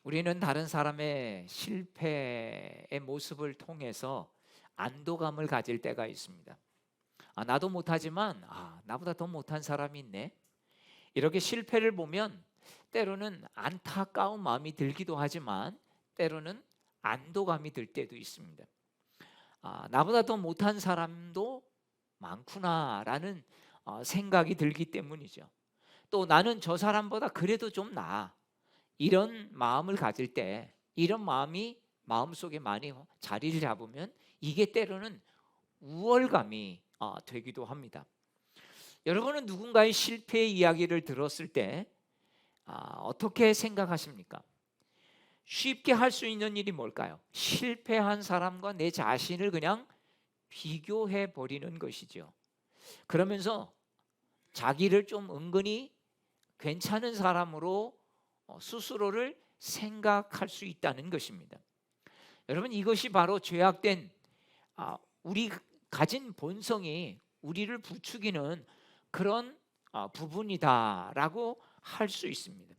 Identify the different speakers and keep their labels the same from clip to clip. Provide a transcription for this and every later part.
Speaker 1: 우리는 다른 사람의 실패의 모습을 통해서 안도감을 가질 때가 있습니다. 나도 못하지만 나보다 더 못한 사람이 있네. 이렇게 실패를 보면 때로는 안타까운 마음이 들기도 하지만 때로는 안도감이 들 때도 있습니다. 나보다 더 못한 사람도 많구나라는 생각이 들기 때문이죠. 또 나는 저 사람보다 그래도 좀 나아. 이런 마음을 가질 때, 이런 마음이 마음속에 많이 자리를 잡으면 이게 때로는 우월감이 되기도 합니다. 여러분은 누군가의 실패의 이야기를 들었을 때 어떻게 생각하십니까? 쉽게 할 수 있는 일이 뭘까요? 실패한 사람과 내 자신을 그냥 비교해 버리는 것이죠. 그러면서 자기를 좀 은근히 괜찮은 사람으로 스스로를 생각할 수 있다는 것입니다. 여러분, 이것이 바로 죄악된 우리 가진 본성이 우리를 부추기는 그런 부분이다라고 할 수 있습니다.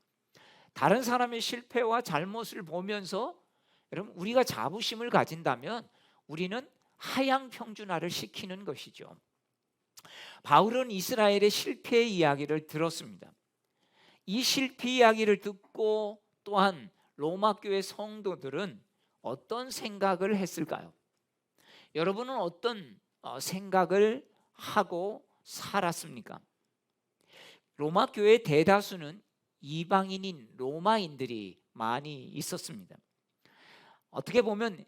Speaker 1: 다른 사람의 실패와 잘못을 보면서 여러분, 우리가 자부심을 가진다면 우리는 하향 평준화를 시키는 것이죠. 바울은 이스라엘의 실패의 이야기를 들었습니다. 이 실패 이야기를 듣고 또한 로마 교회 성도들은 어떤 생각을 했을까요? 여러분은 어떤 생각을 하고 살았습니까? 로마 교회의 대다수는 이방인인 로마인들이 많이 있었습니다. 어떻게 보면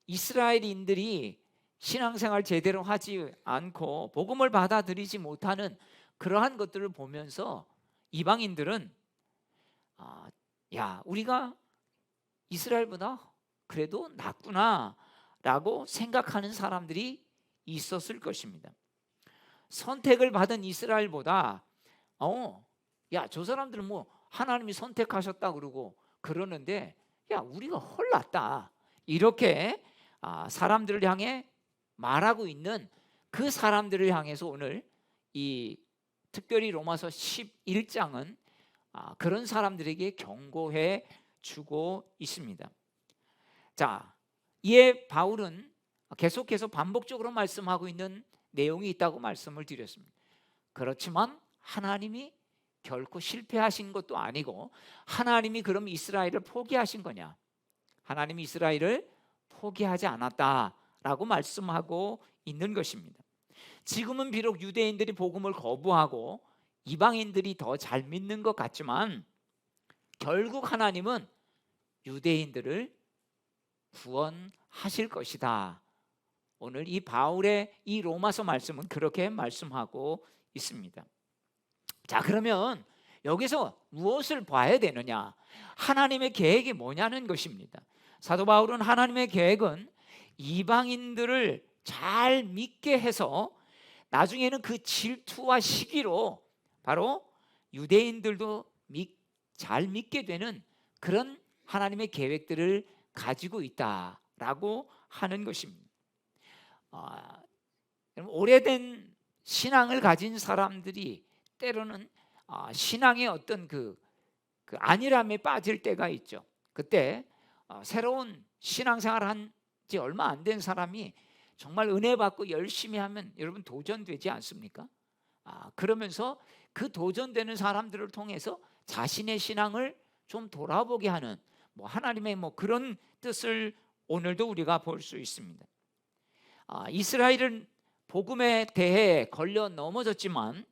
Speaker 1: 이스라엘인들이 신앙생활 제대로 하지 않고 복음을 받아들이지 못하는 그러한 것들을 보면서 이방인들은 야, 우리가 이스라엘보다 그래도 낫구나 라고 생각하는 사람들이 있었을 것입니다. 선택을 받은 이스라엘보다 야, 저 사람들은 뭐 하나님이 선택하셨다 그러고 그러는데 야, 우리가 훨 낫다 이렇게 사람들을 향해 말하고 있는 그 사람들을 향해서 오늘 이 특별히 로마서 11장은 그런 사람들에게 경고해 주고 있습니다. 자, 이에 바울은 계속해서 반복적으로 말씀하고 있는 내용이 있다고 말씀을 드렸습니다. 그렇지만 하나님이 결코 실패하신 것도 아니고 하나님이 그럼 이스라엘을 포기하신 거냐? 하나님이 이스라엘을 포기하지 않았다라고 말씀하고 있는 것입니다. 지금은 비록 유대인들이 복음을 거부하고 이방인들이 더 잘 믿는 것 같지만 결국 하나님은 유대인들을 구원하실 것이다. 오늘 이 바울의 이 로마서 말씀은 그렇게 말씀하고 있습니다. 자, 그러면 여기서 무엇을 봐야 되느냐? 하나님의 계획이 뭐냐는 것입니다. 사도 바울은 하나님의 계획은 이방인들을 잘 믿게 해서 나중에는 그 질투와 시기로 바로 유대인들도 잘 믿게 되는 그런 하나님의 계획들을 가지고 있다라고 하는 것입니다. 오래된 신앙을 가진 사람들이 때로는 신앙의 어떤 그 안일함에 빠질 때가 있죠. 그때 새로운 신앙생활을 한 지 얼마 안 된 사람이 정말 은혜 받고 열심히 하면 여러분 도전되지 않습니까? 그러면서 그 도전되는 사람들을 통해서 자신의 신앙을 좀 돌아보게 하는 하나님의 그런 뜻을 오늘도 우리가 볼 수 있습니다. 이스라엘은 복음에 대해 걸려 넘어졌지만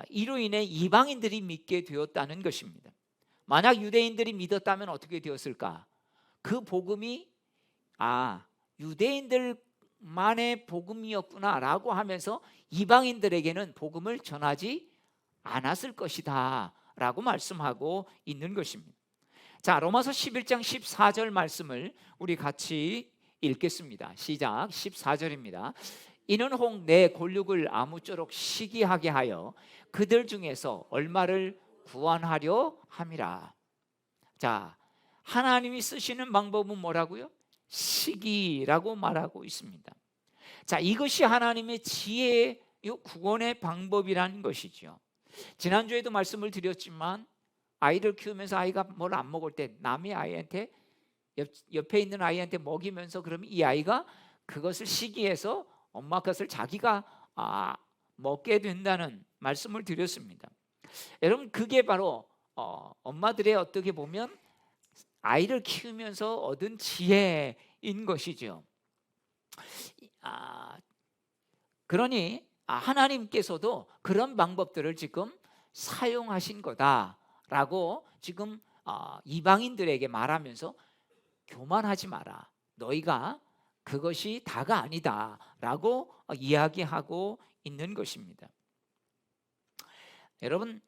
Speaker 1: 이로 인해 이방인들이 믿게 되었다는 것입니다. 만약 유대인들이 믿었다면 어떻게 되었을까? 그 복음이 유대인들만의 복음이었구나라고 하면서 이방인들에게는 복음을 전하지 않았을 것이다 라고 말씀하고 있는 것입니다. 자, 로마서 11장 14절 말씀을 우리 같이 읽겠습니다. 시작. 14절입니다. 이는 혹 내 골육을 아무쪼록 시기하게 하여 그들 중에서 얼마를 구원하려 함이라. 자, 하나님이 쓰시는 방법은 뭐라고요? 시기라고 말하고 있습니다. 자, 이것이 하나님의 지혜의 구원의 방법이라는 것이죠. 지난주에도 말씀을 드렸지만 아이를 키우면서 아이가 뭘 안 먹을 때 남의 아이한테 옆에 있는 아이한테 먹이면서 그러면 이 아이가 그것을 시기해서 엄마 것을 자기가 먹게 된다는 말씀을 드렸습니다. 여러분 그게 바로 엄마들의 어떻게 보면 아이를 키우면서 얻은 지혜인 것이죠. 그러니 하나님께서도 그런 방법들을 지금 사용하신 거다라고 지금 이방인들에게 말하면서 교만하지 마라. 너희가 그것이 다가 아니다라고 이야기하고 있는 것입니다. 여러분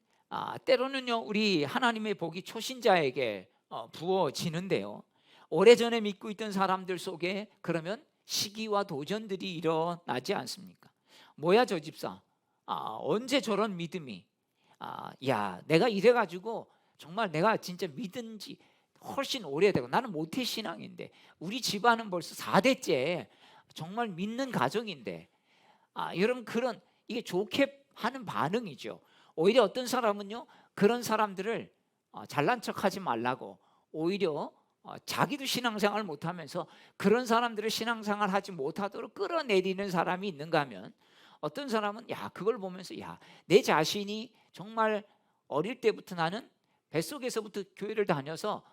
Speaker 1: 때로는요 우리 하나님의 복이 초신자에게 부어지는데요. 오래전에 믿고 있던 사람들 속에 그러면 시기와 도전들이 일어나지 않습니까? 뭐야 저 집사 언제 저런 믿음이 야 내가 이래가지고 정말 내가 진짜 믿은 지 훨씬 오래되고 나는 모태신앙인데 우리 집안은 벌써 4대째 정말 믿는 가정인데 여러분 그런 이게 좋게 하는 반응이죠. 오히려 어떤 사람은요 그런 사람들을 잘난 척하지 말라고 오히려 자기도 신앙생활 못하면서 그런 사람들을 신앙생활 하지 못하도록 끌어내리는 사람이 있는가 하면 어떤 사람은 야 그걸 보면서 야 내 자신이 정말 어릴 때부터 나는 뱃속에서부터 교회를 다녀서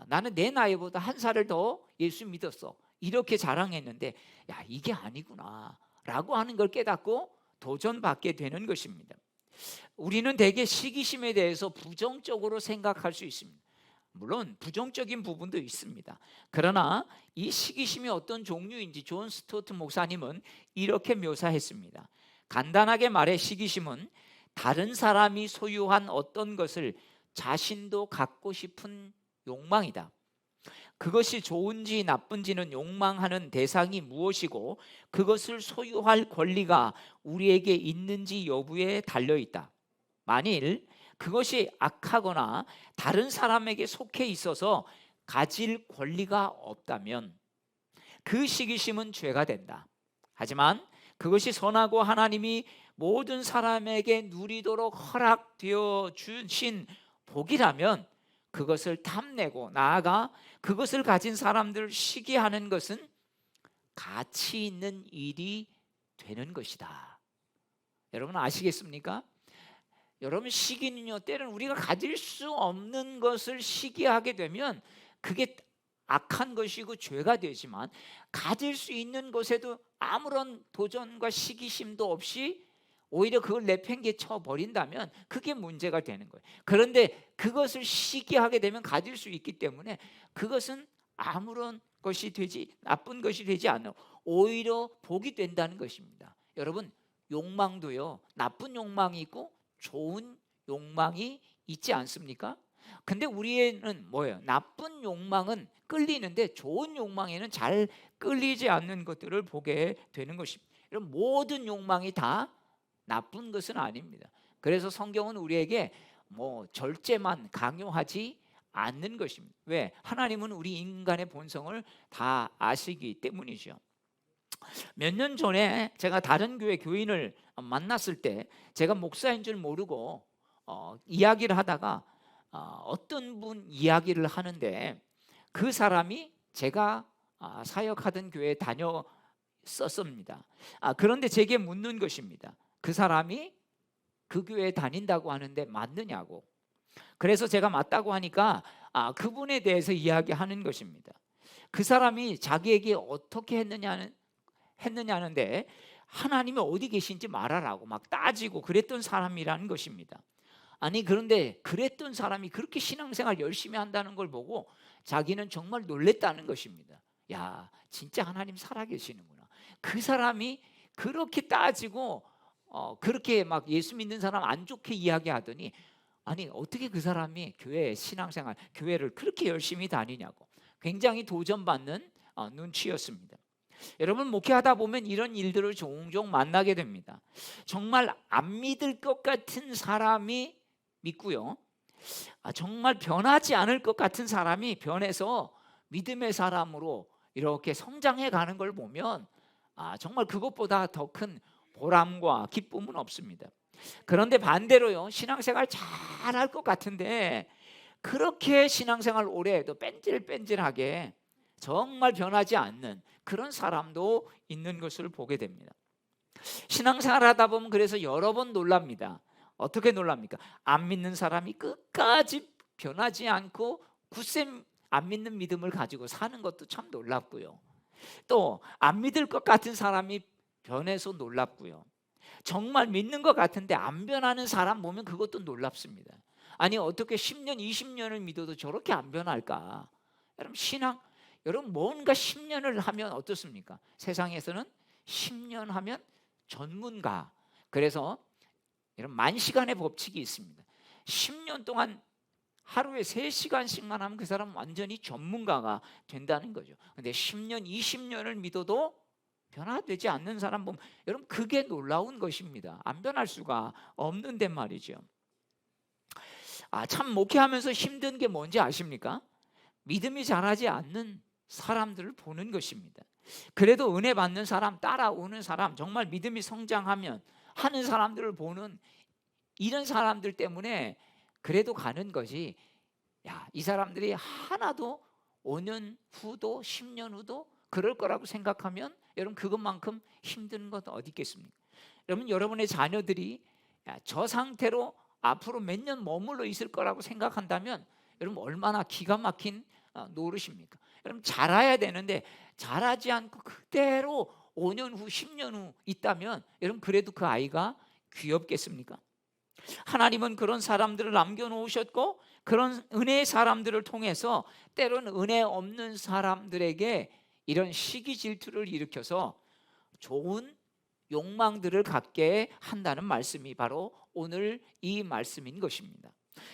Speaker 1: 나는 내 나이보다 한 살을 더 예수 믿었어 이렇게 자랑했는데 야 이게 아니구나 라고 하는 걸 깨닫고 도전받게 되는 것입니다. 우리는 대개 시기심에 대해서 부정적으로 생각할 수 있습니다. 물론 부정적인 부분도 있습니다. 그러나 이 시기심이 어떤 종류인지 존 스토트 목사님은 이렇게 묘사했습니다. 간단하게 말해 시기심은 다른 사람이 소유한 어떤 것을 자신도 갖고 싶은 욕망이다. 그것이 좋은지 나쁜지는 욕망하는 대상이 무엇이고 그것을 소유할 권리가 우리에게 있는지 여부에 달려있다. 만일 그것이 악하거나 다른 사람에게 속해 있어서 가질 권리가 없다면 그 시기심은 죄가 된다. 하지만 그것이 선하고 하나님이 모든 사람에게 누리도록 허락되어 주신 복이라면 그것을 탐내고 나아가 그것을 가진 사람들을 시기하는 것은 가치 있는 일이 되는 것이다. 여러분 아시겠습니까? 여러분 시기는요 때로는 우리가 가질 수 없는 것을 시기하게 되면 그게 악한 것이고 죄가 되지만 가질 수 있는 것에도 아무런 도전과 시기심도 없이 오히려 그걸 내팽개쳐 버린다면 그게 문제가 되는 거예요. 그런데 그것을 시기하게 되면 가질 수 있기 때문에 그것은 아무런 것이 되지 나쁜 것이 되지 않아 오히려 복이 된다는 것입니다. 여러분 욕망도요 나쁜 욕망이 있고 좋은 욕망이 있지 않습니까? 근데 우리는 뭐예요? 나쁜 욕망은 끌리는데 좋은 욕망에는 잘 끌리지 않는 것들을 보게 되는 것입니다. 여러분 모든 욕망이 다 나쁜 것은 아닙니다. 그래서 성경은 우리에게 절제만 강요하지 않는 것입니다. 왜? 하나님은 우리 인간의 본성을 다 아시기 때문이죠. 몇 년 전에 제가 다른 교회 교인을 만났을 때 제가 목사인 줄 모르고 이야기를 하다가 어떤 분 이야기를 하는데 그 사람이 제가 사역하던 교회에 다녔었습니다. 그런데 제게 묻는 것입니다. 그 사람이 그 교회에 다닌다고 하는데 맞느냐고. 그래서 제가 맞다고 하니까 그분에 대해서 이야기하는 것입니다. 그 사람이 자기에게 어떻게 했느냐는데 하나님이 어디 계신지 말하라고 막 따지고 그랬던 사람이라는 것입니다. 아니 그런데 그랬던 사람이 그렇게 신앙생활 열심히 한다는 걸 보고 자기는 정말 놀랬다는 것입니다. 야 진짜 하나님 살아계시는구나. 그 사람이 그렇게 따지고 그렇게 막 예수 믿는 사람 안 좋게 이야기하더니 아니 어떻게 그 사람이 교회 신앙생활 교회를 그렇게 열심히 다니냐고 굉장히 도전받는 눈치였습니다. 여러분 목회하다 보면 이런 일들을 종종 만나게 됩니다. 정말 안 믿을 것 같은 사람이 믿고요 정말 변하지 않을 것 같은 사람이 변해서 믿음의 사람으로 이렇게 성장해 가는 걸 보면 정말 그것보다 더 큰 보람과 기쁨은 없습니다. 그런데 반대로요 신앙생활 잘할 것 같은데 그렇게 신앙생활 오래 해도 뺀질뺀질하게 정말 변하지 않는 그런 사람도 있는 것을 보게 됩니다. 신앙생활 하다 보면 그래서 여러 번 놀랍니다. 어떻게 놀랍니까? 안 믿는 사람이 끝까지 변하지 않고 굳셈 안 믿는 믿음을 가지고 사는 것도 참 놀랍고요. 또 안 믿을 것 같은 사람이 변해서 놀랍고요. 정말 믿는 것 같은데 안 변하는 사람 보면 그것도 놀랍습니다. 아니 어떻게 10년, 20년을 믿어도 저렇게 안 변할까? 여러분 신앙, 여러분 뭔가 10년을 하면 어떻습니까? 세상에서는 10년 하면 전문가. 그래서 이런 만시간의 법칙이 있습니다. 10년 동안 하루에 3시간씩만 하면 그 사람 완전히 전문가가 된다는 거죠. 근데 10년, 20년을 믿어도 변화되지 않는 사람 보면 여러분 그게 놀라운 것입니다. 안 변할 수가 없는데 말이죠. 참 목회하면서 힘든 게 뭔지 아십니까? 믿음이 자라지 않는 사람들을 보는 것입니다. 그래도 은혜 받는 사람, 따라오는 사람, 정말 믿음이 성장하면 하는 사람들을 보는 이런 사람들 때문에 그래도 가는 것이, 이 사람들이 하나도 5년 후도 10년 후도 그럴 거라고 생각하면 여러분 그것만큼 힘든 것 어디 있겠습니까? 여러분 여러분의 자녀들이 저 상태로 앞으로 몇 년 머물러 있을 거라고 생각한다면 여러분 얼마나 기가 막힌 노릇입니까? 여러분 자라야 되는데 자라지 않고 그대로 5년 후 10년 후 있다면 여러분 그래도 그 아이가 귀엽겠습니까? 하나님은 그런 사람들을 남겨놓으셨고 그런 은혜의 사람들을 통해서 때로는 은혜 없는 사람들에게 이런 시기 질투를 일으켜서 좋은 욕망들을 갖게 한다는 말씀이 바로 오늘 이 말씀인 것입니다.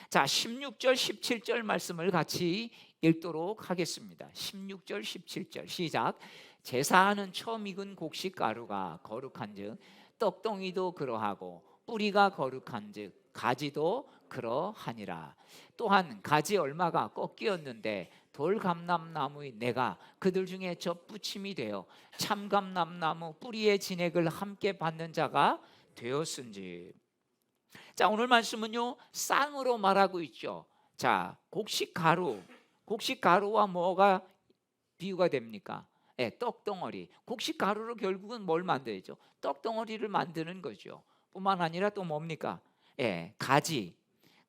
Speaker 1: 자, 16절 17절 말씀을 같이 읽도록 하겠습니다. 16절 17절 시작. 제사하는 처음 익은 곡식가루가 거룩한즉 떡덩이도 그러하고 뿌리가 거룩한즉 가지도 그러하니라. 또한 가지 얼마가 꺾이었는데 돌감람나무의 내가 그들 중에 젖붙임이 되어 참감람나무 뿌리의 진액을 함께 받는 자가 되었은지. 자, 오늘 말씀은요 쌍으로 말하고 있죠. 자, 곡식가루와 뭐가 비유가 됩니까? 떡덩어리. 곡식가루로 결국은 뭘 만들죠? 떡덩어리를 만드는 거죠. 뿐만 아니라 또 뭡니까?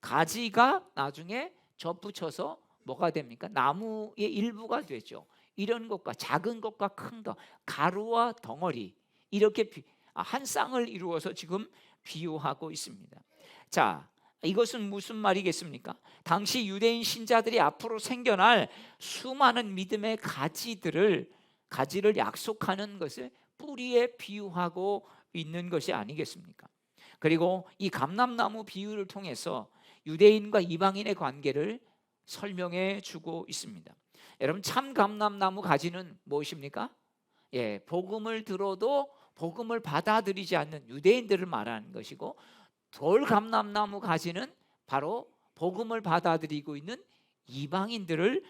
Speaker 1: 가지가 나중에 덧붙여서 뭐가 됩니까? 나무의 일부가 되죠. 이런 것과 작은 것과 큰 것, 가루와 덩어리, 이렇게 한 쌍을 이루어서 지금 비유하고 있습니다. 자, 이것은 무슨 말이겠습니까? 당시 유대인 신자들이 앞으로 생겨날 수많은 믿음의 가지를 약속하는 것을 뿌리에 비유하고 있는 것이 아니겠습니까? 그리고 이 감람나무 비유를 통해서 유대인과 이방인의 관계를 설명해 주고 있습니다. 여러분 참 감람나무 가지는 무엇입니까? 복음을 들어도 복음을 받아들이지 않는 유대인들을 말하는 것이고, 돌 감람나무 가지는 바로 복음을 받아들이고 있는 이방인들을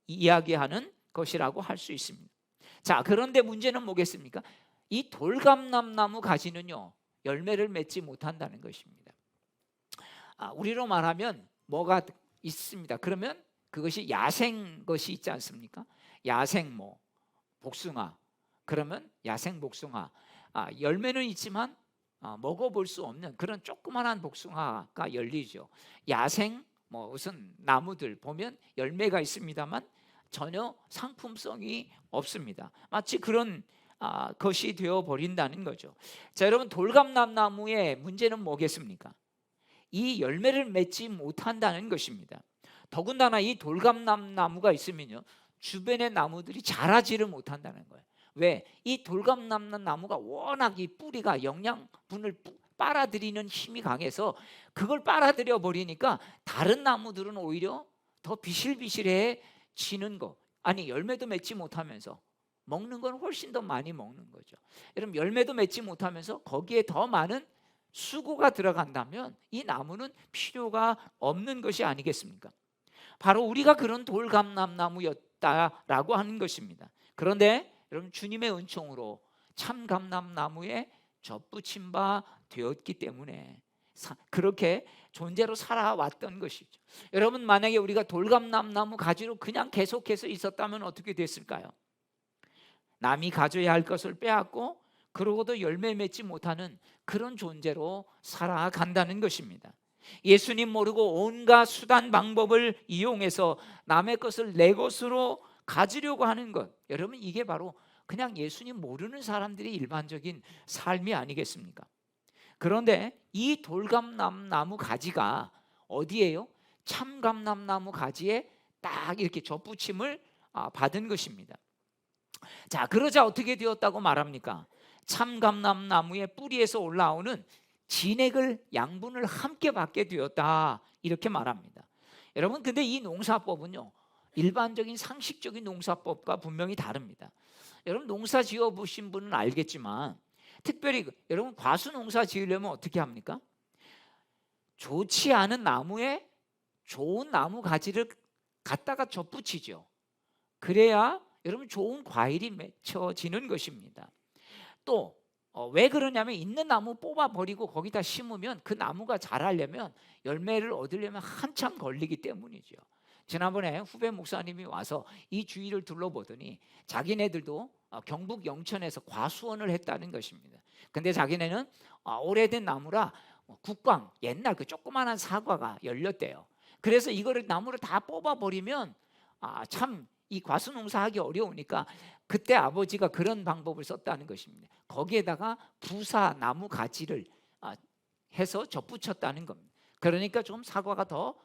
Speaker 1: 이야기하는 것이라고 할 수 있습니다. 자, 그런데 문제는 뭐겠습니까? 이 돌감람나무 가지는요 열매를 맺지 못한다는 것입니다. 우리로 말하면 뭐가 있습니다. 그러면 그것이 야생 것이 있지 않습니까? 야생 복숭아. 그러면 야생 복숭아. 열매는 있지만 먹어볼 수 없는 그런 조그만한 복숭아가 열리죠. 야생 무슨 나무들 보면 열매가 있습니다만 전혀 상품성이 없습니다. 마치 그런 것이 되어버린다는 거죠. 자, 여러분 돌감람나무의 문제는 뭐겠습니까? 이 열매를 맺지 못한다는 것입니다. 더군다나 이 돌감람나무가 있으면요 주변의 나무들이 자라지를 못한다는 거예요. 왜? 이 돌감람나무가 워낙 이 뿌리가 영양분을 빨아들이는 힘이 강해서 그걸 빨아들여 버리니까 다른 나무들은 오히려 더 비실비실해지는 거. 아니 열매도 맺지 못하면서 먹는 건 훨씬 더 많이 먹는 거죠. 여러분 열매도 맺지 못하면서 거기에 더 많은 수고가 들어간다면 이 나무는 필요가 없는 것이 아니겠습니까? 바로 우리가 그런 돌감람나무였다라고 하는 것입니다. 그런데 여러분 주님의 은총으로 참 감람나무에 젖붙임 바 되었기 때문에 그렇게 존재로 살아왔던 것이죠. 여러분, 만약에 우리가 돌감람나무 가지로 그냥 계속해서 있었다면 어떻게 됐을까요? 남이 가져야 할 것을 빼앗고 그러고도 열매 맺지 못하는 그런 존재로 살아간다는 것입니다. 예수님 모르고 온갖 수단 방법을 이용해서 남의 것을 내 것으로 가지려고 하는 것, 여러분, 이게 바로 그냥 예수님 모르는 사람들의 일반적인 삶이 아니겠습니까? 그런데 이 돌감람나무 가지가 어디에요? 참감람나무 가지에 딱 이렇게 접붙임을 받은 것입니다. 자, 그러자 어떻게 되었다고 말합니까? 참감람나무의 뿌리에서 올라오는 진액을, 양분을 함께 받게 되었다, 이렇게 말합니다. 여러분, 근데 이 농사법은요, 일반적인 상식적인 농사법과 분명히 다릅니다. 여러분, 농사 지어 보신 분은 알겠지만, 특별히 여러분, 과수 농사 지으려면 어떻게 합니까? 좋지 않은 나무에 좋은 나무 가지를 갖다가 접붙이죠. 그래야 여러분 좋은 과일이 맺혀지는 것입니다. 또 왜 그러냐면, 있는 나무 뽑아버리고 거기다 심으면 그 나무가 자라려면, 열매를 얻으려면 한참 걸리기 때문이죠. 지난번에 후배 목사님이 와서 이 주위를 둘러보더니 자기네들도 경북 영천에서 과수원을 했다는 것입니다. 근데 자기네는 오래된 나무라 국광, 옛날 그 조그마한 사과가 열렸대요. 그래서 이거를 나무를 다 뽑아버리면 참 이 과수 농사하기 어려우니까 그때 아버지가 그런 방법을 썼다는 것입니다. 거기에다가 부사 나무 가지를 해서 접붙였다는 겁니다. 그러니까 좀 사과가 더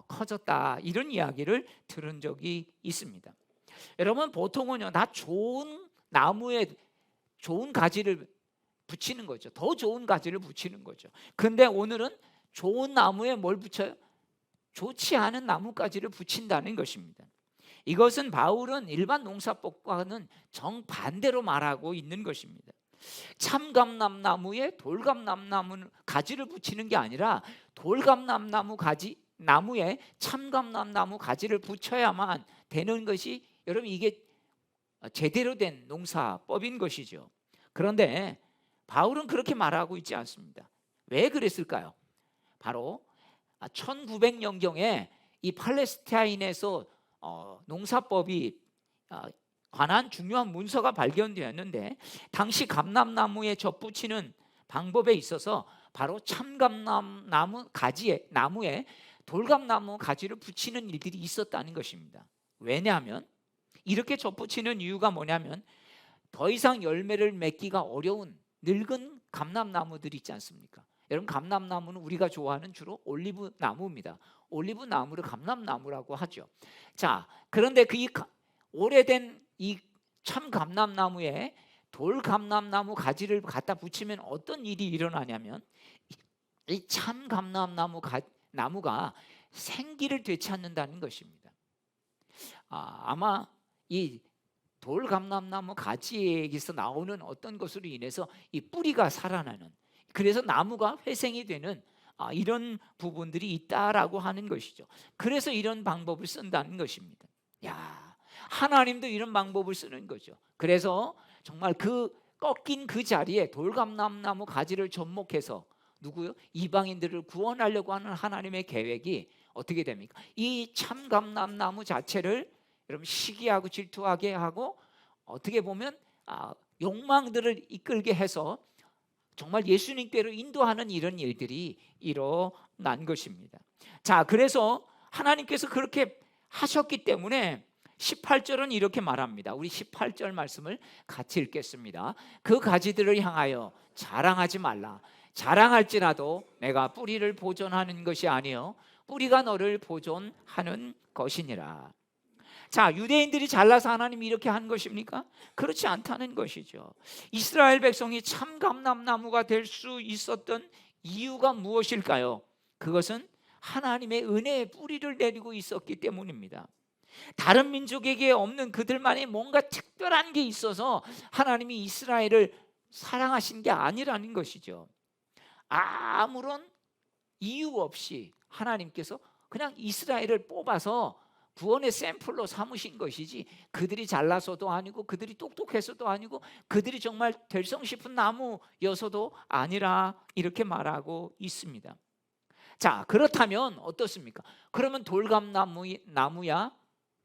Speaker 1: 커졌다, 이런 이야기를 들은 적이 있습니다. 여러분, 보통은요, 다 좋은 나무에 좋은 가지를 붙이는 거죠. 더 좋은 가지를 붙이는 거죠. 근데 오늘은 좋은 나무에 뭘 붙여요? 좋지 않은 나무가지를 붙인다는 것입니다. 이것은 바울은 일반 농사법과는 정반대로 말하고 있는 것입니다. 참감람나무에 돌감람나무 가지를 붙이는 게 아니라, 돌감람나무 나무에 참감람나무 가지를 붙여야만 되는 것이, 여러분, 이게 제대로 된 농사법인 것이죠. 그런데 바울은 그렇게 말하고 있지 않습니다. 왜 그랬을까요? 바로 1900년경에 이 팔레스타인에서 농사법이 관한 중요한 문서가 발견되었는데, 당시 감람나무에 접붙이는 방법에 있어서 바로 참감람나무 나무에 돌감나무 가지를 붙이는 일들이 있었다는 것입니다. 왜냐하면, 이렇게 접붙이는 이유가 뭐냐면, 더 이상 열매를 맺기가 어려운 늙은 감람나무들이 있지 않습니까? 여러분, 감람나무는 우리가 좋아하는 주로 올리브 나무입니다. 올리브 나무를 감람나무라고 하죠. 자, 그런데 그 오래된 이 참감람나무에 돌감람나무 가지를 갖다 붙이면 어떤 일이 일어나냐면, 이 참감람나무가 생기를 되찾는다는 것입니다. 아마 이 돌감람나무 가지에서 나오는 어떤 것으로 인해서 이 뿌리가 살아나는, 그래서 나무가 회생이 되는 이런 부분들이 있다라고 하는 것이죠. 그래서 이런 방법을 쓴다는 것입니다. 야, 하나님도 이런 방법을 쓰는 거죠. 그래서 정말 그 꺾인 그 자리에 돌감람나무 가지를 접목해서 누구요? 이방인들을 구원하려고 하는 하나님의 계획이 어떻게 됩니까? 이 참감람나무 자체를 여러분 시기하고 질투하게 하고, 어떻게 보면 욕망들을 이끌게 해서 정말 예수님께로 인도하는 이런 일들이 일어난 것입니다. 자, 그래서 하나님께서 그렇게 하셨기 때문에 18절은 이렇게 말합니다. 우리 18절 말씀을 같이 읽겠습니다. 그 가지들을 향하여 자랑하지 말라. 자랑할지라도 내가 뿌리를 보존하는 것이 아니요 뿌리가 너를 보존하는 것이니라. 자, 유대인들이 잘나서 하나님이 이렇게 한 것입니까? 그렇지 않다는 것이죠. 이스라엘 백성이 참 감람나무가 될 수 있었던 이유가 무엇일까요? 그것은 하나님의 은혜의 뿌리를 내리고 있었기 때문입니다. 다른 민족에게 없는 그들만의 뭔가 특별한 게 있어서 하나님이 이스라엘을 사랑하신 게 아니라는 것이죠. 아무런 이유 없이 하나님께서 그냥 이스라엘을 뽑아서 구원의 샘플로 삼으신 것이지 그들이 잘나서도 아니고 그들이 똑똑해서도 아니고 그들이 정말 될성 싶은 나무여서도 아니라 이렇게 말하고 있습니다. 자, 그렇다면 어떻습니까? 그러면 나무야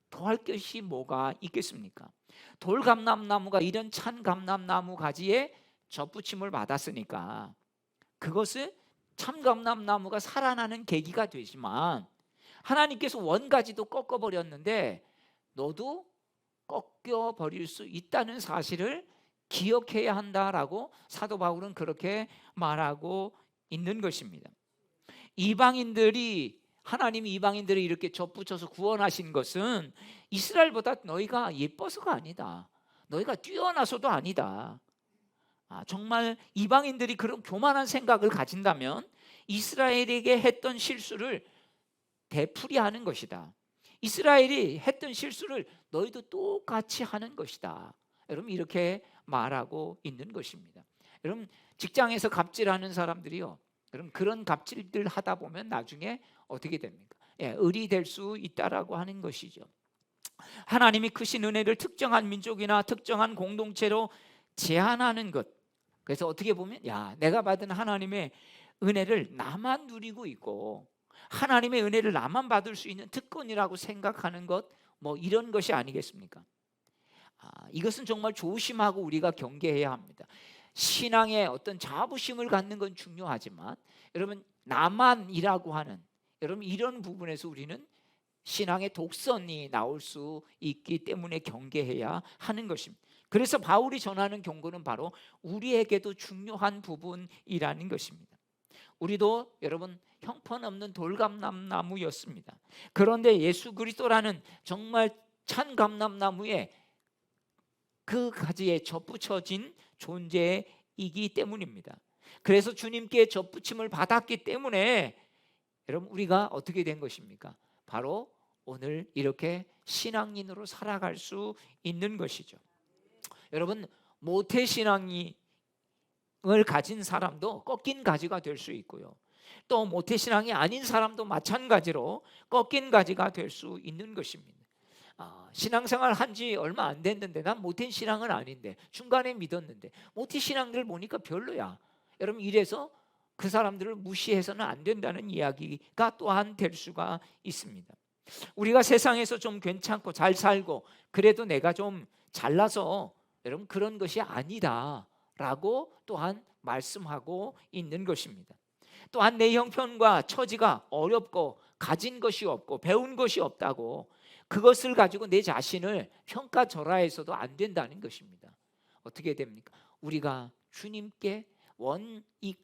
Speaker 1: 더할 것이 뭐가 있겠습니까? 돌감람나무가 이런 찬감람나무 가지에 접붙임을 받았으니까 그것은 참감람나무가 살아나는 계기가 되지만 하나님께서 원가지도 꺾어버렸는데 너도 꺾여버릴 수 있다는 사실을 기억해야 한다라고 사도 바울은 그렇게 말하고 있는 것입니다. 하나님이 이방인들을 이렇게 접붙여서 구원하신 것은 이스라엘보다 너희가 예뻐서가 아니다, 너희가 뛰어나서도 아니다. 정말 이방인들이 그런 교만한 생각을 가진다면 이스라엘에게 했던 실수를 되풀이하는 것이다. 이스라엘이 했던 실수를 너희도 똑같이 하는 것이다. 여러분 이렇게 말하고 있는 것입니다. 여러분 직장에서 갑질하는 사람들이요, 여러분 그런 갑질들 하다 보면 나중에 어떻게 됩니까? 을이 될 수 있다라고 하는 것이죠. 하나님이 크신 은혜를 특정한 민족이나 특정한 공동체로 제한하는 것, 그래서 어떻게 보면 내가 받은 하나님의 은혜를 나만 누리고 있고 하나님의 은혜를 나만 받을 수 있는 특권이라고 생각하는 것, 뭐 이런 것이 아니겠습니까? 이것은 정말 조심하고 우리가 경계해야 합니다. 신앙의 어떤 자부심을 갖는 건 중요하지만 여러분 나만이라고 하는 여러분 이런 부분에서 우리는 신앙의 독선이 나올 수 있기 때문에 경계해야 하는 것입니다. 그래서 바울이 전하는 경고는 바로 우리에게도 중요한 부분이라는 것입니다. 우리도 여러분 형편없는 돌감람나무였습니다. 그런데 예수 그리스도라는 정말 찬감람나무에 그 가지에 접붙여진 존재이기 때문입니다. 그래서 주님께 접붙임을 받았기 때문에 여러분 우리가 어떻게 된 것입니까? 바로 오늘 이렇게 신앙인으로 살아갈 수 있는 것이죠. 여러분 모태신앙을 가진 사람도 꺾인 가지가 될 수 있고요, 또 모태신앙이 아닌 사람도 마찬가지로 꺾인 가지가 될 수 있는 것입니다. 신앙생활 한지 얼마 안 됐는데 난 모태신앙은 아닌데 중간에 믿었는데 모태신앙들 보니까 별로야. 여러분 이래서 그 사람들을 무시해서는 안 된다는 이야기가 또한 될 수가 있습니다. 우리가 세상에서 좀 괜찮고 잘 살고 그래도 내가 좀 잘나서 여러분 그런 것이 아니다라고 또한 말씀하고 있는 것입니다. 또한 내 형편과 처지가 어렵고 가진 것이 없고 배운 것이 없다고 그것을 가지고 내 자신을 평가절하해서도 안 된다는 것입니다. 어떻게 됩니까? 우리가 주님께 이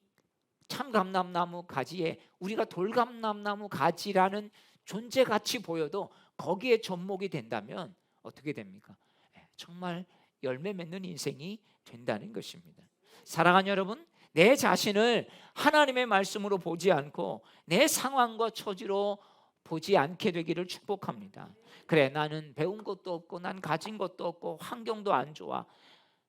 Speaker 1: 참감람나무 가지에 우리가 돌감람나무 가지라는 존재같이 보여도 거기에 접목이 된다면 어떻게 됩니까? 정말 열매 맺는 인생이 된다는 것입니다. 사랑하는 여러분, 내 자신을 하나님의 말씀으로 보지 않고 내 상황과 처지로 보지 않게 되기를 축복합니다. 그래, 나는 배운 것도 없고 난 가진 것도 없고 환경도 안 좋아,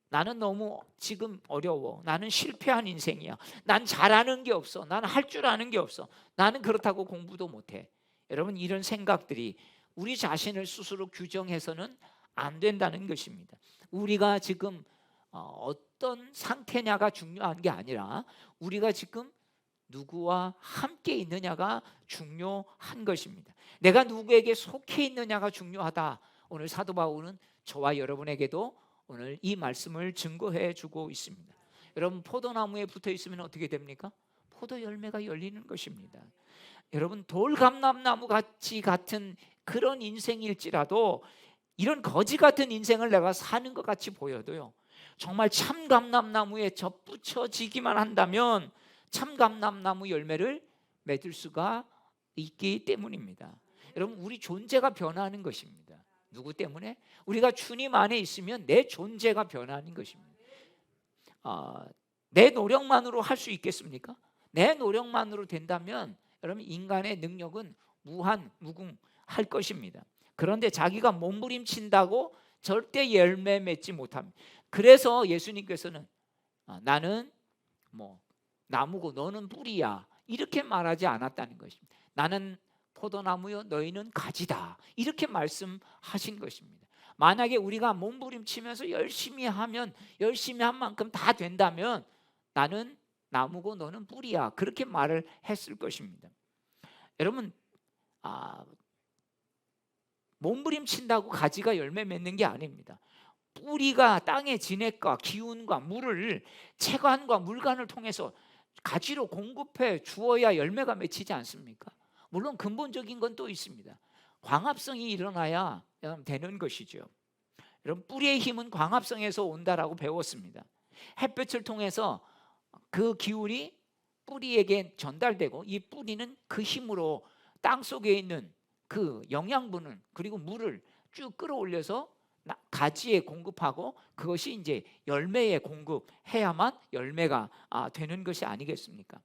Speaker 1: 나는 너무 지금 어려워, 나는 실패한 인생이야, 난 잘하는 게 없어, 나는 할 줄 아는 게 없어, 나는 그렇다고 공부도 못해. 여러분 이런 생각들이 우리 자신을 스스로 규정해서는 안 된다는 것입니다. 우리가 지금 어떤 상태냐가 중요한 게 아니라 우리가 지금 누구와 함께 있느냐가 중요한 것입니다. 내가 누구에게 속해 있느냐가 중요하다. 오늘 사도 바울은 저와 여러분에게도 오늘 이 말씀을 증거해 주고 있습니다. 여러분 포도나무에 붙어 있으면 어떻게 됩니까? 포도 열매가 열리는 것입니다. 여러분 돌감람나무 같은 그런 인생일지라도 이런 거지 같은 인생을 내가 사는 것 같이 보여도요, 정말 참감람나무에 접붙여지기만 한다면 참감람나무 열매를 맺을 수가 있기 때문입니다. 여러분 우리 존재가 변하는 것입니다. 누구 때문에? 우리가 주님 안에 있으면 내 존재가 변하는 것입니다. 내 노력만으로 할 수 있겠습니까? 내 노력만으로 된다면 여러분 인간의 능력은 무궁할 것입니다. 그런데 자기가 몸부림친다고 절대 열매 맺지 못합니다. 그래서 예수님께서는 나는 나무고 너는 뿌리야 이렇게 말하지 않았다는 것입니다. 나는 포도나무여 너희는 가지다, 이렇게 말씀하신 것입니다. 만약에 우리가 몸부림치면서 열심히 하면 열심히 한 만큼 다 된다면 나는 나무고 너는 뿌리야, 그렇게 말을 했을 것입니다. 여러분, 몸부림친다고 가지가 열매 맺는 게 아닙니다. 뿌리가 땅의 진액과 기운과 물을 채관과 물관을 통해서 가지로 공급해 주어야 열매가 맺히지 않습니까? 물론 근본적인 건 또 있습니다. 광합성이 일어나야 되는 것이죠. 여러분, 뿌리의 힘은 광합성에서 온다라고 배웠습니다. 햇볕을 통해서 그 기운이 뿌리에게 전달되고 이 뿌리는 그 힘으로 땅 속에 있는 그 영양분을 그리고 물을 쭉 끌어올려서 가지에 공급하고, 그것이 이제 열매에 공급해야만 열매가 되는 것이 아니겠습니까?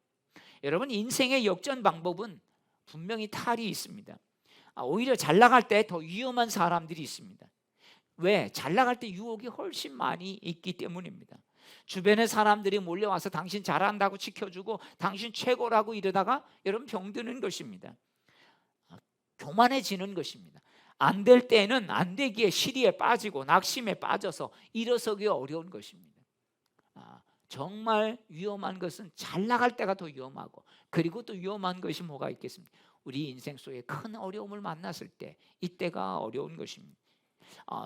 Speaker 1: 여러분, 인생의 역전 방법은 분명히 탈이 있습니다. 오히려 잘 나갈 때 더 위험한 사람들이 있습니다. 왜? 잘 나갈 때 유혹이 훨씬 많이 있기 때문입니다. 주변의 사람들이 몰려와서 당신 잘한다고 지켜주고 당신 최고라고 이러다가 여러분 병드는 것입니다. 교만해지는 것입니다. 안 될 때는 안 되기에 시리에 빠지고 낙심에 빠져서 일어서기 어려운 것입니다. 정말 위험한 것은 잘 나갈 때가 더 위험하고, 그리고 또 위험한 것이 뭐가 있겠습니까? 우리 인생 속에 큰 어려움을 만났을 때, 이때가 어려운 것입니다.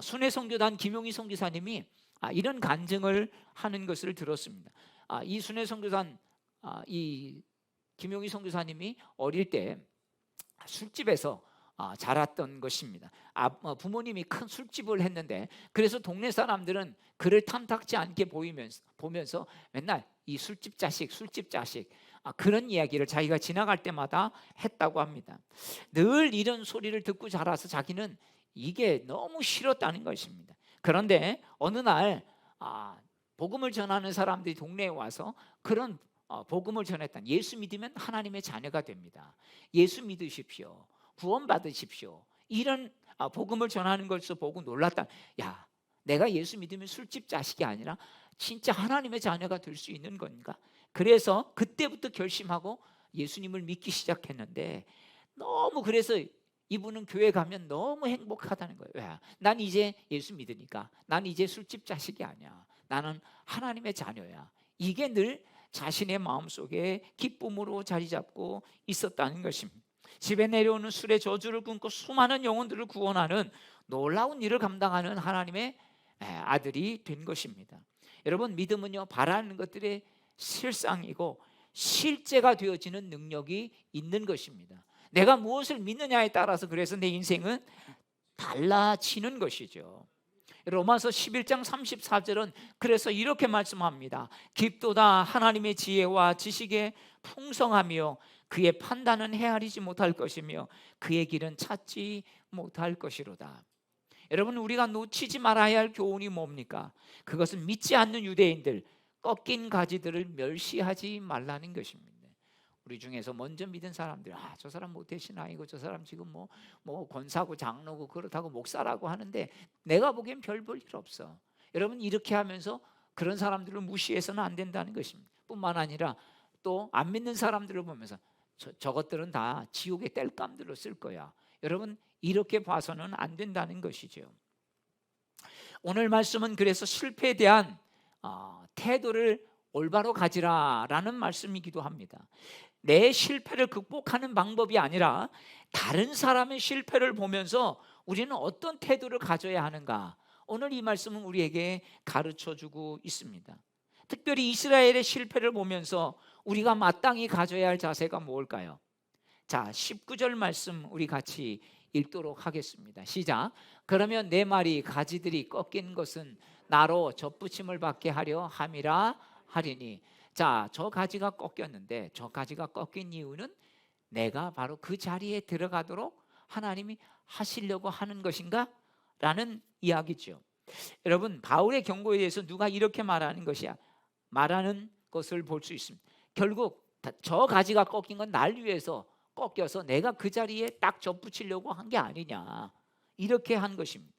Speaker 1: 순회 선교단 김용희 선교사님이 이런 간증을 하는 것을 들었습니다. 이 순회 선교단 이 김용희 선교사님이 어릴 때 술집에서 자랐던 것입니다. 부모님이 큰 술집을 했는데, 그래서 동네 사람들은 그를 탐탁지 않게 보면서 맨날 이 술집 자식 그런 이야기를 자기가 지나갈 때마다 했다고 합니다. 늘 이런 소리를 듣고 자라서 자기는 이게 너무 싫었다는 것입니다. 그런데 어느 날 복음을 전하는 사람들이 동네에 와서 그런 복음을 전했다. 예수 믿으면 하나님의 자녀가 됩니다. 예수 믿으십시오. 구원 받으십시오. 이런 복음을 전하는 것을 보고 놀랐다. 야, 내가 예수 믿으면 술집 자식이 아니라 진짜 하나님의 자녀가 될 수 있는 건가? 그래서 그때부터 결심하고 예수님을 믿기 시작했는데, 너무 그래서 이분은 교회 가면 너무 행복하다는 거예요. 왜? 난 이제 예수 믿으니까 난 이제 술집 자식이 아니야. 나는 하나님의 자녀야. 이게 늘 자신의 마음속에 기쁨으로 자리 잡고 있었다는 것입니다. 집에 내려오는 술의 저주를 끊고 수많은 영혼들을 구원하는 놀라운 일을 감당하는 하나님의 아들이 된 것입니다. 여러분, 믿음은요, 바라는 것들의 실상이고 실제가 되어지는 능력이 있는 것입니다. 내가 무엇을 믿느냐에 따라서 그래서 내 인생은 달라지는 것이죠. 로마서 11장 34절은 그래서 이렇게 말씀합니다. 깊도다 하나님의 지혜와 지식에 풍성하며 그의 판단은 헤아리지 못할 것이며 그의 길은 찾지 못할 것이로다. 여러분, 우리가 놓치지 말아야 할 교훈이 뭡니까? 그것은 믿지 않는 유대인들, 꺾인 가지들을 멸시하지 말라는 것입니다. 우리 중에서 먼저 믿은 사람들, 저 사람 모태신앙이고 저 사람 지금 뭐 권사고 장로고 그렇다고 목사라고 하는데 내가 보기엔 별 볼 일 없어. 여러분, 이렇게 하면서 그런 사람들을 무시해서는 안 된다는 것입니다. 뿐만 아니라 또 안 믿는 사람들을 보면서 저것들은 다 지옥의 땔감들로 쓸 거야. 여러분, 이렇게 봐서는 안 된다는 것이죠. 오늘 말씀은 그래서 실패에 대한 태도를 올바로 가지라라는 말씀이기도 합니다. 내 실패를 극복하는 방법이 아니라 다른 사람의 실패를 보면서 우리는 어떤 태도를 가져야 하는가, 오늘 이 말씀은 우리에게 가르쳐주고 있습니다. 특별히 이스라엘의 실패를 보면서 우리가 마땅히 가져야 할 자세가 뭘까요? 자, 19절 말씀 우리 같이 읽도록 하겠습니다. 시작. 그러면 내 말이 가지들이 꺾인 것은 나로 덧붙임을 받게 하려 함이라 하리니. 자, 저 가지가 꺾였는데 저 가지가 꺾인 이유는 내가 바로 그 자리에 들어가도록 하나님이 하시려고 하는 것인가? 라는 이야기죠. 여러분, 바울의 경고에 대해서 누가 이렇게 말하는 것을 볼 수 있습니다. 결국 저 가지가 꺾인 건 날 위해서 꺾여서 내가 그 자리에 딱 접붙이려고 한 게 아니냐, 이렇게 한 것입니다.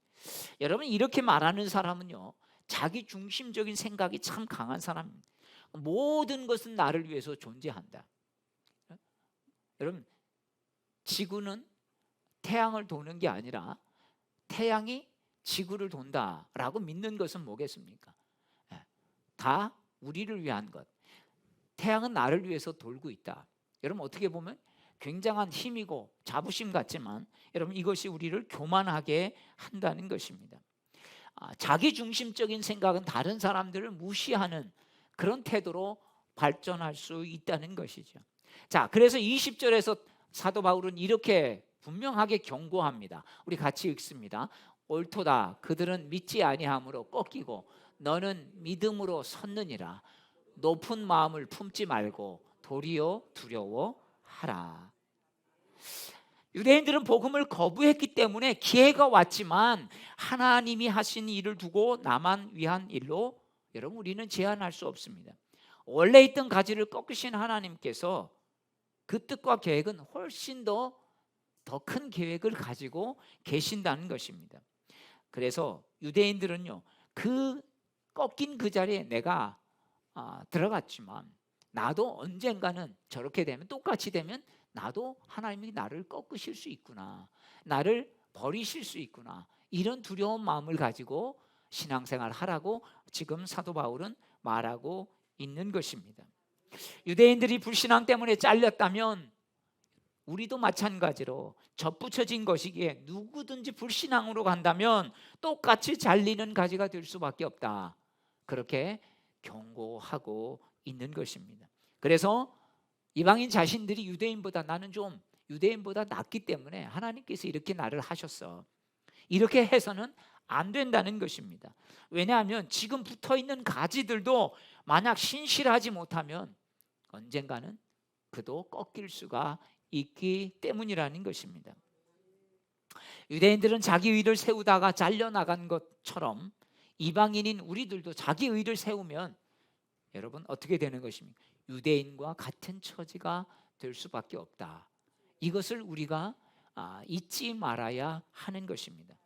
Speaker 1: 여러분, 이렇게 말하는 사람은요, 자기 중심적인 생각이 참 강한 사람입니다. 모든 것은 나를 위해서 존재한다. 여러분, 지구는 태양을 도는 게 아니라 태양이 지구를 돈다라고 믿는 것은 뭐겠습니까? 예, 다 우리를 위한 것. 태양은 나를 위해서 돌고 있다. 여러분 어떻게 보면 굉장한 힘이고 자부심 같지만 여러분 이것이 우리를 교만하게 한다는 것입니다. 자기중심적인 생각은 다른 사람들을 무시하는 그런 태도로 발전할 수 있다는 것이죠. 자, 그래서 20절에서 사도 바울은 이렇게 분명하게 경고합니다. 우리 같이 읽습니다. 옳도다. 그들은 믿지 아니함으로 꺾이고 너는 믿음으로 섰느니라. 높은 마음을 품지 말고 도리어 두려워하라. 유대인들은 복음을 거부했기 때문에 기회가 왔지만 하나님이 하신 일을 두고 나만 위한 일로 여러분 우리는 제한할 수 없습니다. 원래 있던 가지를 꺾으신 하나님께서 그 뜻과 계획은 훨씬 더 큰 계획을 가지고 계신다는 것입니다. 그래서 유대인들은요, 그 꺾인 그 자리에 내가 들어갔지만 나도 언젠가는 저렇게 되면, 똑같이 되면 나도 하나님이 나를 꺾으실 수 있구나, 나를 버리실 수 있구나, 이런 두려운 마음을 가지고 신앙생활 하라고 지금 사도 바울은 말하고 있는 것입니다. 유대인들이 불신앙 때문에 잘렸다면 우리도 마찬가지로 접붙여진 것이기에 누구든지 불신앙으로 간다면 똑같이 잘리는 가지가 될 수밖에 없다, 그렇게 경고하고 있는 것입니다. 그래서 이방인 자신들이 유대인보다, 나는 좀 유대인보다 낫기 때문에 하나님께서 이렇게 나를 하셨어, 이렇게 해서는 안 된다는 것입니다. 왜냐하면 지금 붙어있는 가지들도 만약 신실하지 못하면 언젠가는 그도 꺾일 수가 있기 때문이라는 것입니다. 유대인들은 자기 의를 세우다가 잘려나간 것처럼 이방인인 우리들도 자기 의를 세우면 여러분 어떻게 되는 것입니까? 유대인과 같은 처지가 될 수밖에 없다. 이것을 우리가 잊지 말아야 하는 것입니다.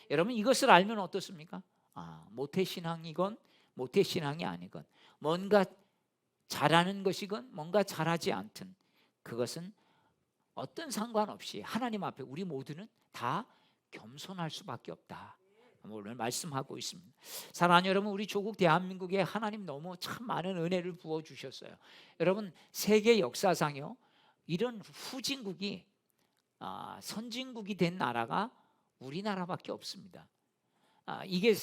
Speaker 1: 여러분 이것을 알면 어떻습니까? 모태신앙이건 모태신앙이 아니건, 뭔가 잘하는 것이건 뭔가 잘하지 않든, 그것은 어떤 상관없이 하나님 앞에 우리 모두는 다 겸손할 수밖에 없다, 오늘 말씀하고 있습니다. 사랑하는 여러분, 우리 조국 대한민국에 하나님 너무 참 많은 은혜를 부어주셨어요. 여러분 세계 역사상요, 이런 후진국이 선진국이 된 나라가 우리나라밖에 없습니다. 이게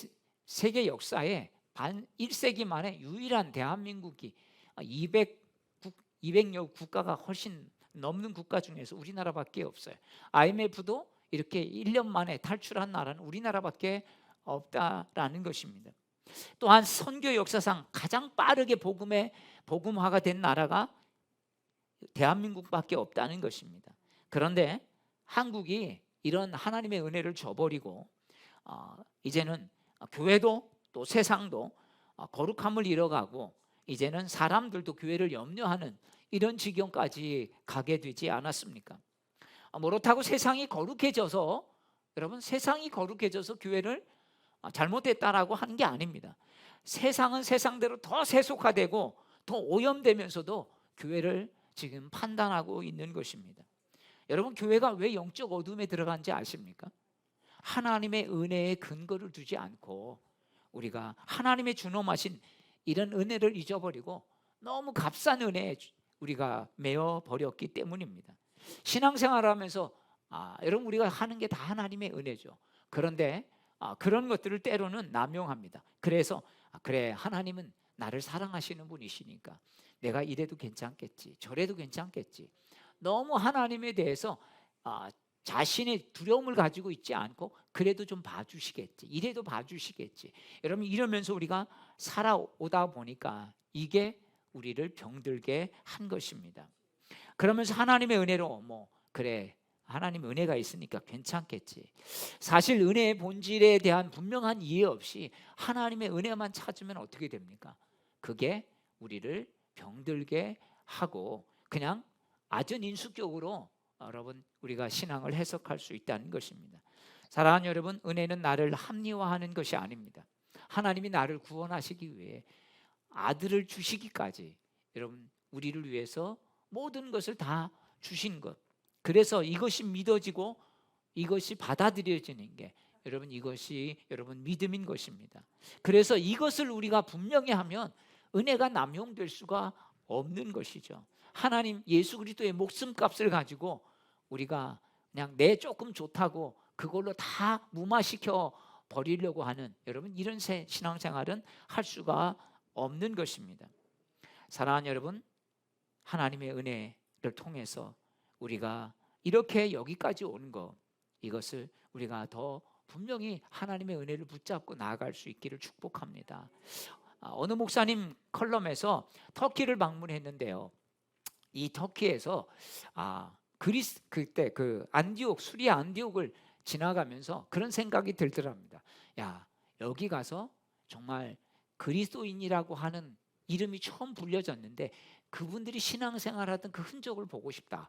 Speaker 1: 세계 역사에 1세기 만에 유일한 대한민국이 200여 국가가 훨씬 넘는 국가 중에서 우리나라밖에 없어요. IMF도 이렇게 1년 만에 탈출한 나라는 우리나라밖에 없다라는 것입니다. 또한 선교 역사상 가장 빠르게 복음화가 된 나라가 대한민국밖에 없다는 것입니다. 그런데 한국이 이런 하나님의 은혜를 저버리고 이제는 교회도 또 세상도 거룩함을 잃어가고 이제는 사람들도 교회를 염려하는 이런 지경까지 가게 되지 않았습니까? 그렇다고 세상이 거룩해져서, 여러분 세상이 거룩해져서 교회를 잘못했다라고 하는 게 아닙니다. 세상은 세상대로 더 세속화되고 더 오염되면서도 교회를 지금 판단하고 있는 것입니다. 여러분 교회가 왜 영적 어둠에 들어간지 아십니까? 하나님의 은혜에 근거를 두지 않고 우리가 하나님의 준엄하신 이런 은혜를 잊어버리고 너무 값싼 은혜에 우리가 매여 버렸기 때문입니다. 신앙생활하면서 여러분 우리가 하는 게 다 하나님의 은혜죠. 그런데 그런 것들을 때로는 남용합니다. 그래서 그래, 하나님은 나를 사랑하시는 분이시니까 내가 이래도 괜찮겠지, 저래도 괜찮겠지, 너무 하나님에 대해서 자신의 두려움을 가지고 있지 않고 그래도 좀 봐주시겠지, 이래도 봐주시겠지, 여러분 이러면서 우리가 살아오다 보니까 이게 우리를 병들게 한 것입니다. 그러면서 하나님의 은혜로 그래, 하나님 은혜가 있으니까 괜찮겠지, 사실 은혜의 본질에 대한 분명한 이해 없이 하나님의 은혜만 찾으면 어떻게 됩니까? 그게 우리를 병들게 하고 그냥 아전인수격으로 여러분 우리가 신앙을 해석할 수 있다는 것입니다. 사랑하는 여러분, 은혜는 나를 합리화하는 것이 아닙니다. 하나님이 나를 구원하시기 위해 아들을 주시기까지 여러분 우리를 위해서 모든 것을 다 주신 것, 그래서 이것이 믿어지고 이것이 받아들여지는 게 이것이 여러분 믿음인 것입니다. 그래서 이것을 우리가 분명히 하면 은혜가 남용될 수가 없는 것이죠. 하나님 예수 그리스도의 목숨값을 가지고 우리가 그냥 내 조금 좋다고 그걸로 다 무마시켜 버리려고 하는 여러분 이런 신앙생활은 할 수가 없는 것입니다. 사랑하는 여러분, 하나님의 은혜를 통해서 우리가 이렇게 여기까지 온 것, 이것을 우리가 더 분명히 하나님의 은혜를 붙잡고 나아갈 수 있기를 축복합니다. 어느 목사님 컬럼에서 터키를 방문했는데요. 이 터키에서 그때 그 안디옥, 수리아 안디옥을 지나가면서 그런 생각이 들더랍니다. 야, 여기 가서 정말 그리스도인이라고 하는 이름이 처음 불려졌는데 그분들이 신앙생활하던 그 흔적을 보고 싶다.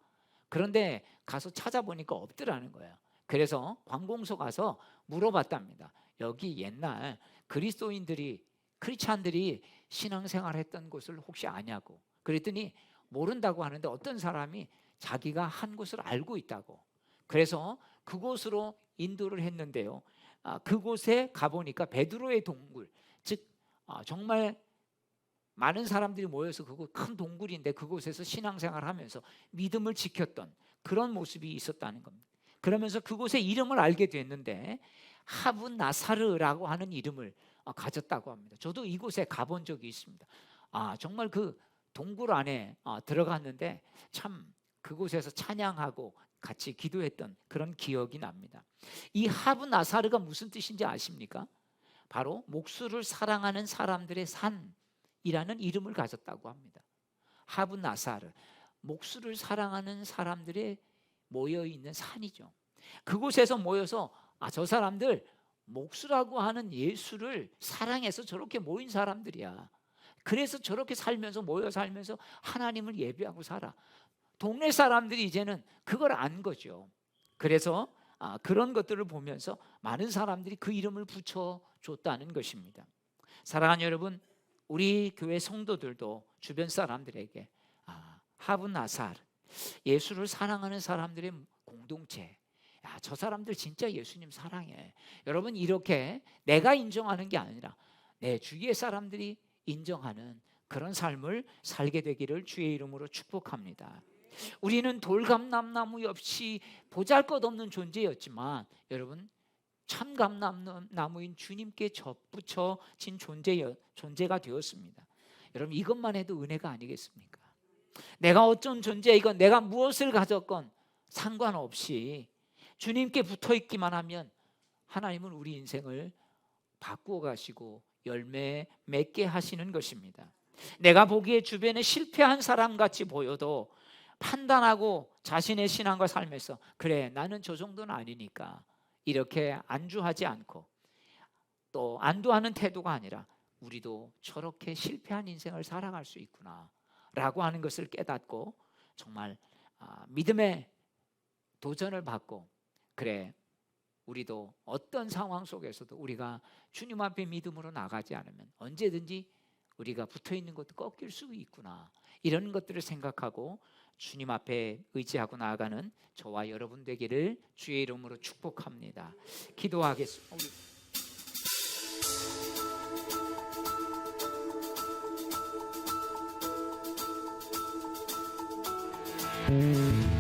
Speaker 1: 그런데 가서 찾아보니까 없더라는 거예요. 그래서 관공서 가서 물어봤답니다. 여기 옛날 그리스도인들이 크리스찬들이 신앙생활했던 곳을 혹시 아냐고. 그랬더니 모른다고 하는데 어떤 사람이 자기가 한 곳을 알고 있다고. 그래서 그곳으로 인도를 했는데요. 그곳에 가보니까 베드로의 동굴, 즉 정말 많은 사람들이 모여서 그곳 큰 동굴인데 그곳에서 신앙생활을 하면서 믿음을 지켰던 그런 모습이 있었다는 겁니다. 그러면서 그곳의 이름을 알게 됐는데 하분 나사르라고 하는 이름을 가졌다고 합니다. 저도 이곳에 가본 적이 있습니다. 정말 그 동굴 안에 들어갔는데 참 그곳에서 찬양하고 같이 기도했던 그런 기억이 납니다. 이 하분 나사르가 무슨 뜻인지 아십니까? 바로 목수를 사랑하는 사람들의 산이라는 이름을 가졌다고 합니다. 하분 나사르, 목수를 사랑하는 사람들의 모여있는 산이죠. 그곳에서 모여서 저 사람들 목수라고 하는 예수를 사랑해서 저렇게 모인 사람들이야. 그래서 저렇게 살면서 모여 살면서 하나님을 예배하고 살아. 동네 사람들이 이제는 그걸 안 거죠. 그래서 그런 것들을 보면서 많은 사람들이 그 이름을 붙여줬다는 것입니다. 사랑하는 여러분, 우리 교회 성도들도 주변 사람들에게 하분 나사르, 예수를 사랑하는 사람들의 공동체, 저 사람들 진짜 예수님 사랑해. 여러분, 이렇게 내가 인정하는 게 아니라 내 주위의 사람들이 인정하는 그런 삶을 살게 되기를 주의 이름으로 축복합니다. 우리는 돌감람나무 없이 보잘것없는 존재였지만 여러분, 참 감람나무인 주님께 접붙여진 존재가 되었습니다. 여러분, 이것만 해도 은혜가 아니겠습니까? 내가 어떤 존재이건 내가 무엇을 가졌건 상관없이 주님께 붙어있기만 하면 하나님은 우리 인생을 바꾸어 가시고 열매 맺게 하시는 것입니다. 내가 보기에 주변에 실패한 사람같이 보여도 판단하고 자신의 신앙과 삶에서 그래, 나는 저 정도는 아니니까 이렇게 안주하지 않고 또 안도하는 태도가 아니라 우리도 저렇게 실패한 인생을 살아갈 수 있구나 라고 하는 것을 깨닫고 정말 믿음의 도전을 받고 그래, 우리도 어떤 상황 속에서도 우리가 주님 앞에 믿음으로 나가지 않으면 언제든지 우리가 붙어있는 것도 꺾일 수 있구나, 이런 것들을 생각하고 주님 앞에 의지하고 나아가는 저와 여러분 되기를 주의 이름으로 축복합니다. 기도하겠습니다. 우리